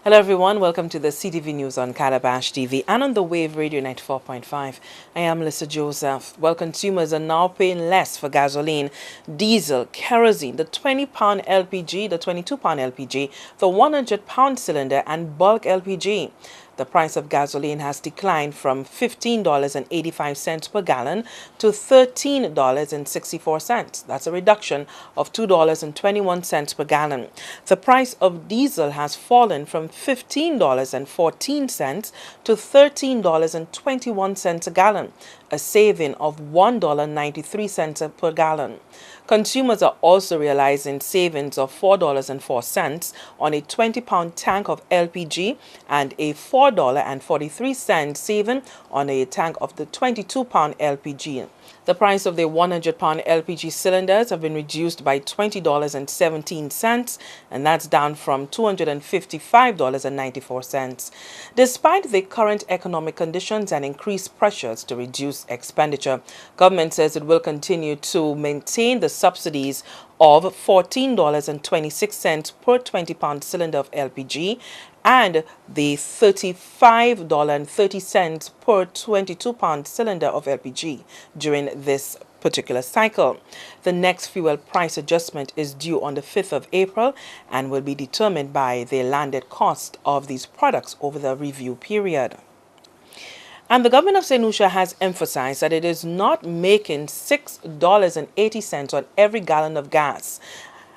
Hello everyone, welcome to the CTV News on Calabash TV and on the Wave Radio 94.5. I am Lisa Joseph. Well, consumers are now paying less for gasoline, diesel, kerosene, the 20-pound LPG, the 22-pound LPG, the 100-pound cylinder and bulk LPG. The price of gasoline has declined from $15.85 per gallon to $13.64. That's a reduction of $2.21 per gallon. The price of diesel has fallen from $15.14 to $13.21 a gallon, a saving of $1.93 per gallon. Consumers are also realizing savings of $4.04 on a 20-pound tank of LPG and a $4.43 saving on a tank of the 22-pound LPG. The price of the 100-pound LPG cylinders have been reduced by $20.17, and that's down from $255.94. Despite the current economic conditions and increased pressures to reduce expenditure, government says it will continue to maintain the subsidies of $14.26 per 20-pound cylinder of LPG and the $35.30 per 22-pound cylinder of LPG during this particular cycle. The next fuel price adjustment is due on the 5th of April and will be determined by the landed cost of these products over the review period. And the government of St. Lucia has emphasized that it is not making $6.80 on every gallon of gas.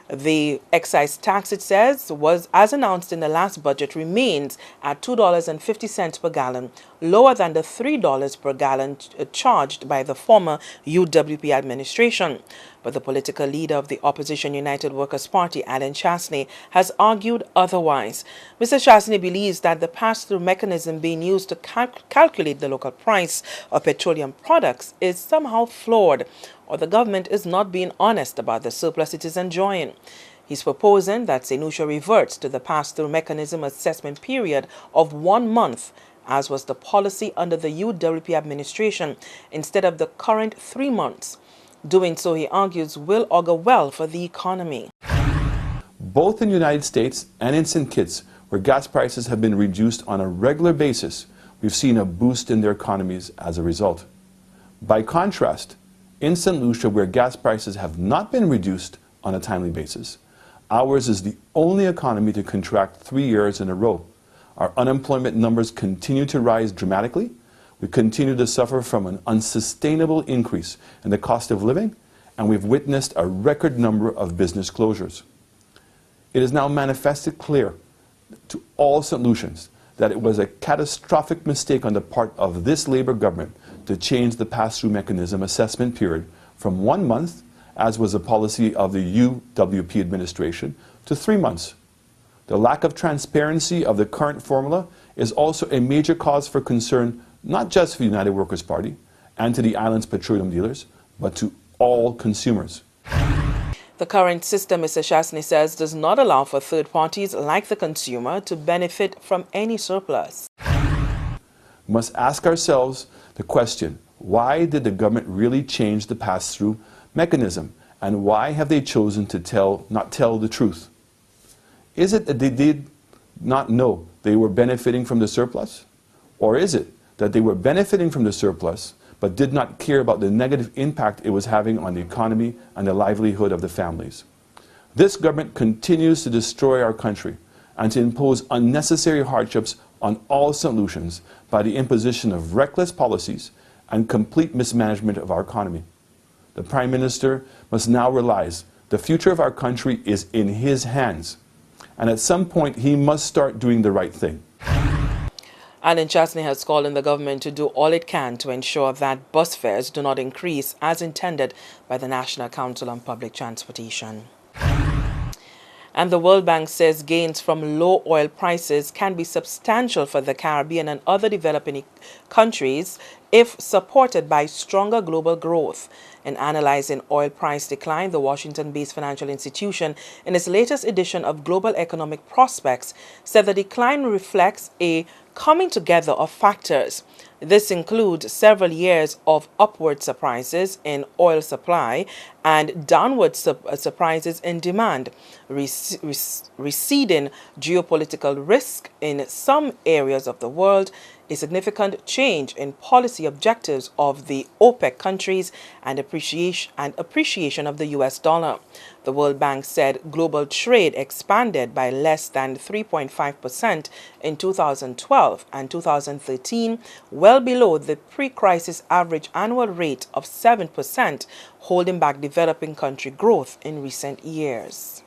The excise tax, it says, was, as announced in the last budget, remains at $2.50 per gallon, lower than the $3 per gallon charged by the former UWP administration. But the political leader of the opposition United Workers' Party, Alan Chasney, has argued otherwise. Mr. Chasney believes that the pass-through mechanism being used to calculate the local price of petroleum products is somehow flawed, or the government is not being honest about the surplus it is enjoying. He's proposing that St. Lucia reverts to the pass-through mechanism assessment period of 1 month, as was the policy under the UWP administration, instead of the current 3 months. Doing so, he argues, will augur well for the economy. Both in the United States and in St. Kitts, where gas prices have been reduced on a regular basis, we've seen a boost in their economies as a result. By contrast, in St. Lucia, where gas prices have not been reduced on a timely basis, ours is the only economy to contract 3 years in a row. Our unemployment numbers continue to rise dramatically. We continue to suffer from an unsustainable increase in the cost of living, and we've witnessed a record number of business closures. It is now manifested clear to all St. Lucians that it was a catastrophic mistake on the part of this Labour government to change the pass-through mechanism assessment period from 1 month, as was the policy of the UWP administration, to 3 months. The lack of transparency of the current formula is also a major cause for concern, not just for the United Workers' Party and to the island's petroleum dealers, but to all consumers. The current system, Mr. Chasney says, does not allow for third parties like the consumer to benefit from any surplus. We must ask ourselves the question, why did the government really change the pass-through mechanism, and why have they chosen to not tell the truth? Is it that they did not know they were benefiting from the surplus? Or is it that they were benefiting from the surplus but did not care about the negative impact it was having on the economy and the livelihood of the families? This government continues to destroy our country and to impose unnecessary hardships on all St. Lucians by the imposition of reckless policies and complete mismanagement of our economy. The Prime Minister must now realize the future of our country is in his hands, and at some point he must start doing the right thing. Alan Chasney has called on the government to do all it can to ensure that bus fares do not increase as intended by the National Council on Public Transportation. And the World Bank says gains from low oil prices can be substantial for the Caribbean and other developing countries if supported by stronger global growth. In analyzing oil price decline, the Washington-based financial institution, in its latest edition of Global Economic Prospects, said the decline reflects a coming together of factors. This includes several years of upward surprises in oil supply and downward surprises in demand, receding geopolitical risk in some areas of the world, a significant change in policy objectives of the OPEC countries, and appreciation of the US dollar. The World Bank said global trade expanded by less than 3.5% in 2012 and 2013, well below the pre-crisis average annual rate of 7%, holding back developing country growth in recent years.